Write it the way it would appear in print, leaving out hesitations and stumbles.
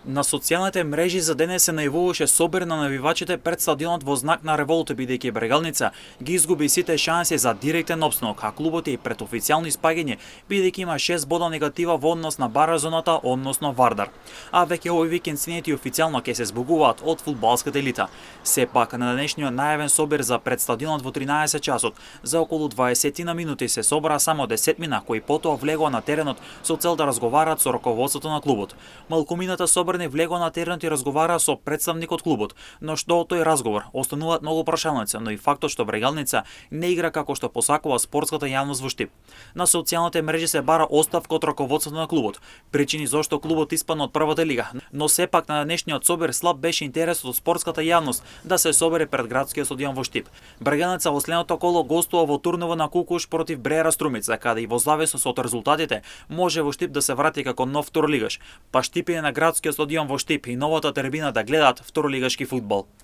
На социјалните мрежи за денес се најавуваше собир на навивачите пред стадионот во знак на револта, бидејќи Брегалница ги изгуби сите шанси за директен опстанок, а клубот е и пред официјално испаѓање, бидејќи има 6 бода негатива во однос на Баразоната, односно Вардар. А веќе овој викенд сините официјално ќе се збогуваат од фудбалската елита. Сепак на денешниот најавен собир за пред стадионот во 13 часот, за околу 20 на минути се собра само 10 кои потоа влегоа на теренот со цел да разговараат со раководството на клубот. Малкумината собрани влегоа на теренот и разговара со представник од клубот, но што од тој разговор остануваат многу прашалници, но и фактот што Брегалница не игра како што посакува спортската јавност во Штип. На социјалните мрежи се бара оставка од раководството на клубот, причини зошто клубот испадна од првата лига, но сепак на денешниот собир слаб беше интересот од спортската јавност да се собере пред градскиот стадион во Штип. Брегалница во следното коло гостува во турнова на Кукуш против Бреера Струмица, каде и во зависност од резултатите може во Штип да се врати како нов второлигаш, па Штипине на градскиот стадион во Штип и новата тербина да гледаат второлигашки фудбал.